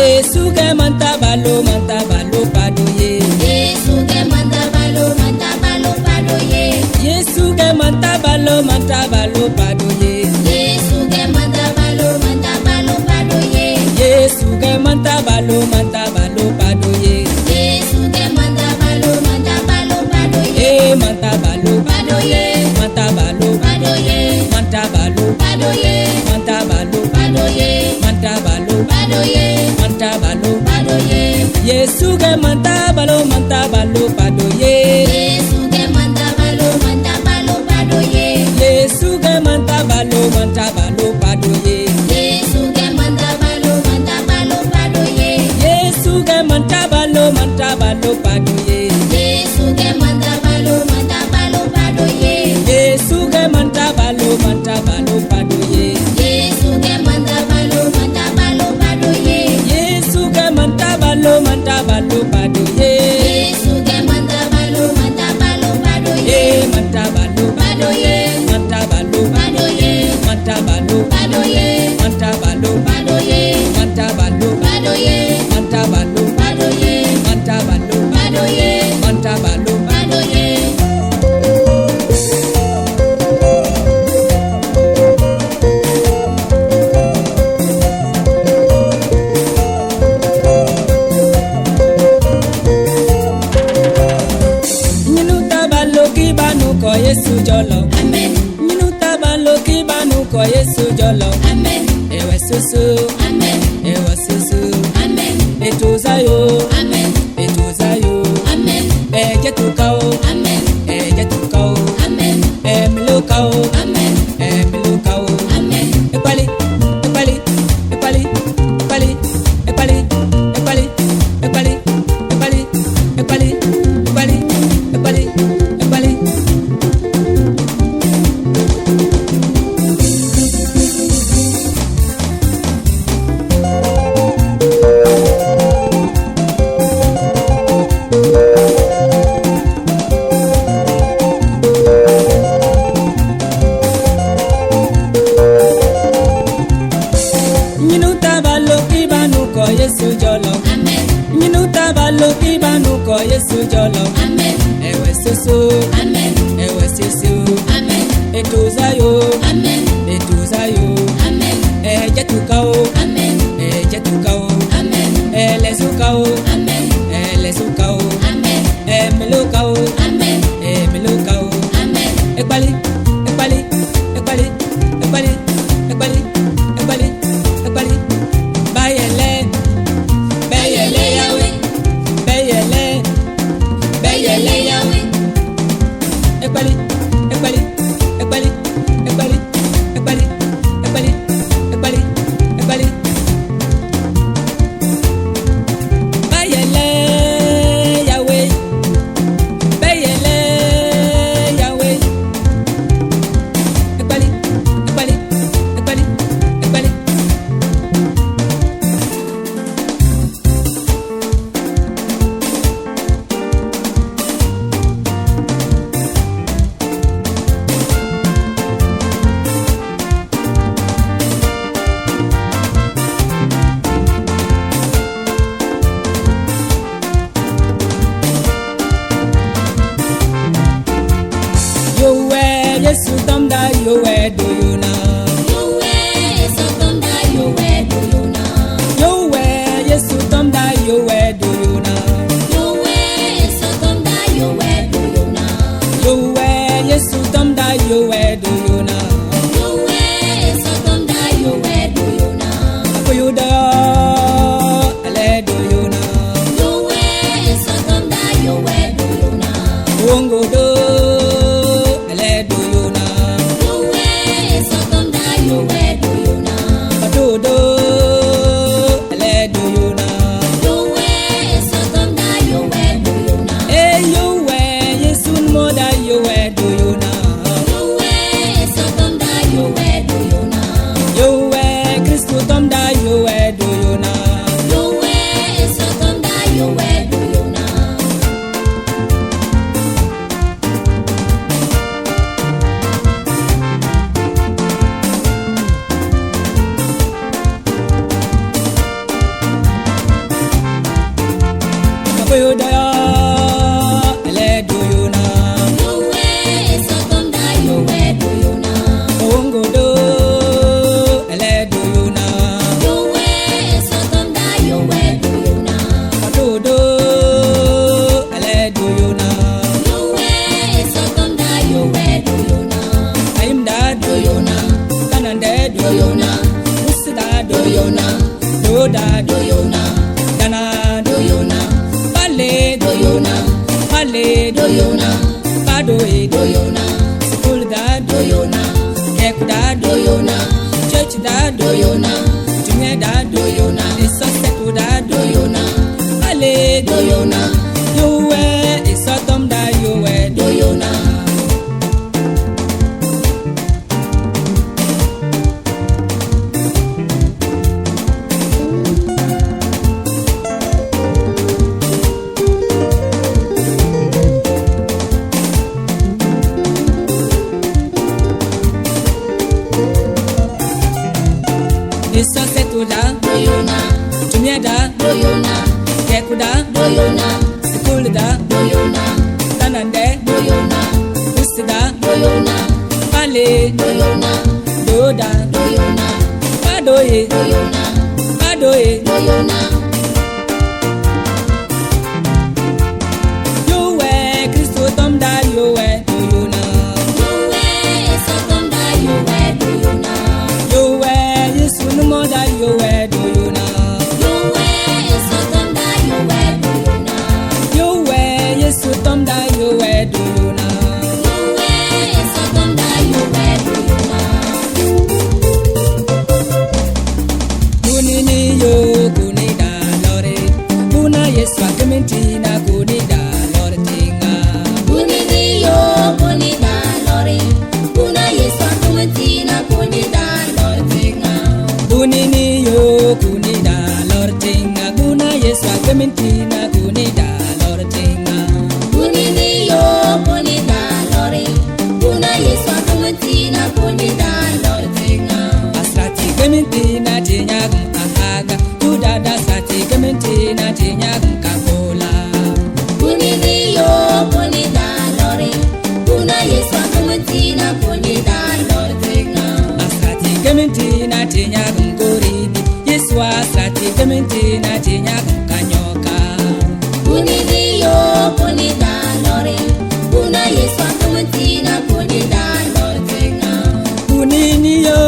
Yesu ke manta balo padoye. Yesu ke manta balo padoye. Yesu ke manta balo padoye. Yesu ke manta balo padoye. Yesu ke manta balo padoye. Yesu ke manta balo padoye. Eh manta balo Padoye. manta balo Padoye. manta balo Padoye. manta balo Padoye. manta balo Padoye. manta balo. Padoye. Yesu ke manta balo padoye. Yesu ke manta balo padoye. Yesu ke manta balo padoye. Yesu ke manta balo padoye. Yesu ke manta balo padoye. Yesu ke manta balo padoye. Yesu ke manta balo padoye. Yesu ke manta balo padoye. Yesu ke manta balo padoye. Yesu ke manta balo padoye. Eh manta balo Padoye. manta balo Padoye. manta balo Padoye. manta balo Padoye. manta balo Padoye. manta balo Padoye. manta balo Padoye. manta balo. Padoye. Minuta balo kibanu ko Yesu jolo. Amen. Minuta balo kibanu ko Yesu jolo. Amen. Ewe susu, Amen. ewe susu. Amen. Etuzayo, Amen. etuzayo. Amen. Ejetukao, Amen. ejetukao. Amen. Emilukao, Amen. emilukao. Amen. Ekwali, ekwali, ekwali, ekwali, ekwali, ekwali, ekwali, ekwali, ekwali, ekwali, ekwali, ekwali. Minuta balo kibanu ko Yesu jolo. Amen. Minuta balo kibanu ko Yesu jolo. Amen. Ewe susu, Amen. ewe susu. Amen. Etuzayo, Amen. etuzayo. Amen. Ejetukao, Amen. ejetukao. Amen. Elezukao, Amen. elezukao. Amen. Emilukao, Amen. emilukao. Amen. Ekwali, ekwali, ekwali, ekwali, ekwali, ekwali, ekwali. Bayele, Bayele Yahweh. bayele, Bayele Yahweh. ekwali, ekwali, ekwali, ekwali, ekwali, ekwali, ekwali, ekwali. Bayele Yahweh, bayele Yahweh. Ekwali, ekwali, ekwali, ekwali. Yowe Yesu tamda yowe do you know? Yahweh, Sotonda, Yahweh, do you know? Yowe Yesu tamda yowe do you know? Yahweh, Sotonda, Yahweh, do you know? Yowe Yesu tamda yowe do you know? Yahweh, Sotonda, Yahweh, do you know? Akoyuda ale do you know? Yahweh, Sotonda, Yahweh, do you know? Wongo do ale do you know? Yahweh, Sotonda, doyona, Musida doyona, Doda doyona, Dana doyona, Pale doyona, Pale doyona, Padoe doyona, School da doyona, Hek da doyona, Church da doyona, Junior da doyona, Isoseku da doyona, Pale doyona, Yowe Isotom da Yowe doyona. Isoseku da Doyona, Junior da doyona, Hek da doyona, School da doyona, Tanande doyona, Musida doyona, Pale doyona, Doda doyona, Padoe doyona, Padoe doyona, Yowe Christo Tom da Yowe Doyona yowe esotonda yowe doyona, Yowe Yesu Numo da Yowe Doyona yowe esotonda yowe doyona, Yowe Yesu Tom da Yowe Doyona yowe esotonda yowe doyona, Kunini yo kunida lore Kuna Yesu akementina kunida lore tinga kunini yo kunida lori, kuna Yesu akumatina kunida lori tinga, Kunini yo kunida lore tinga Kuna Yesu akementina kunida lore tinga kunini yo kunida lori, kuna Yesu akumatina kunida lori tinga. Asrati kementina tinyagum ahaga Tudada sati kementina tinyagum kakola Kunini yo kunida lori, kuna Yesu akumatina kunida lori tinga. Asrati kementina tinyagum koribi Yesu asrati kementina tinyagum kanyoka Kunini yo kunida lori, kuna Yesu akumatina kunida lori tinga. Kunini yo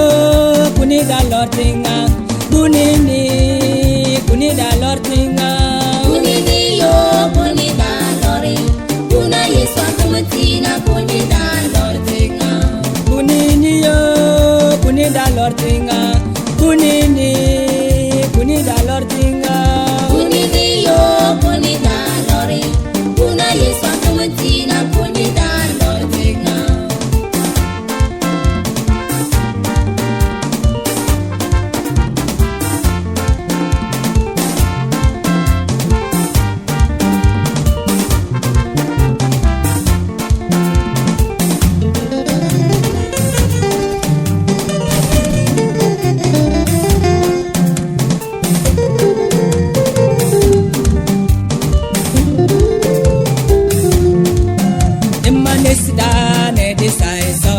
kunida lortinga Kunini kunida lortinga Kunini yo kunida lori, kuna Yesu akumatina kunida lori tinga. Kunini yo kunida lortinga Kunini kunida lortinga Kunini yo kunida lori, kuna Yesu akumatina kunida lori tinga. Dimma nesida ne disaiso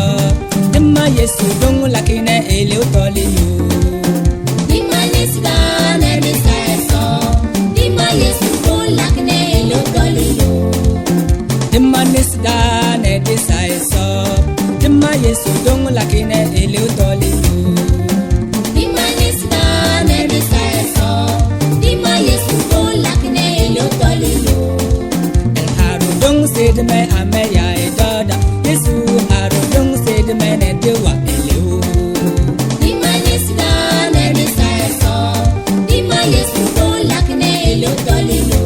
Dimma Yesu dongu lakine ele utoli yo Dima nesida ne disaeso, dima Yesu kulakne elotoliyo. Dimma nesida ne disaiso Dimma Yesu dongu lakine ele utoli yo Dima nesida ne disaeso, dima Yesu kulakne elotoliyo. El haru dongu sedme ame ya edoda Yesu haru dongu sedme ne dewa ele o Dima nesida ne disaeso, dima Yesu kulakne elotoliyo.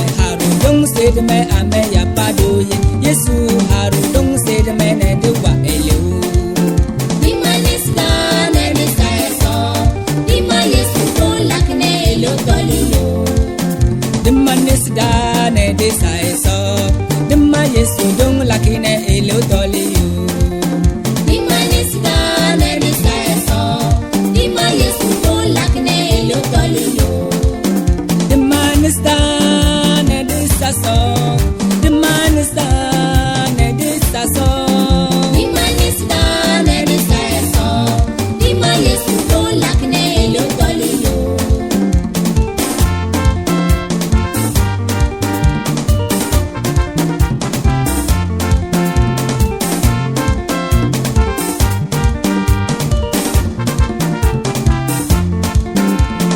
El haru dongu sedme ame ya padoye Yesu haru dongu sedme ne dewa ele o Dima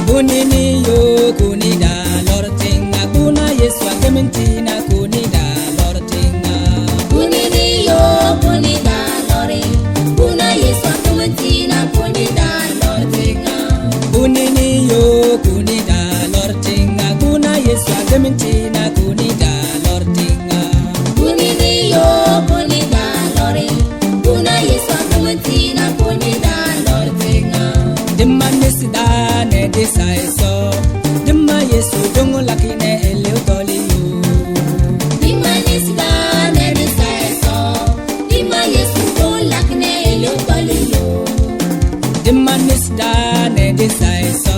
Kunini yo kunida lortinga kuna Yesu akementina kunida lortinga. Kunini yo kunida lori. Kuna Yesu akementina kunida lortinga. Kunini yo kunida lortinga kuna Yesu akementina kunida lortinga. Kunini yo kunida lori. Kuna Yesu akementina kunida lortinga. Dimanisida ne disaiso. Dima Yesu dongo lakine eleu toliyo. Dimanisida ne disaiso. Dima Yesu dongo lakine eleu toliyo. Dimanisida ne disaiso.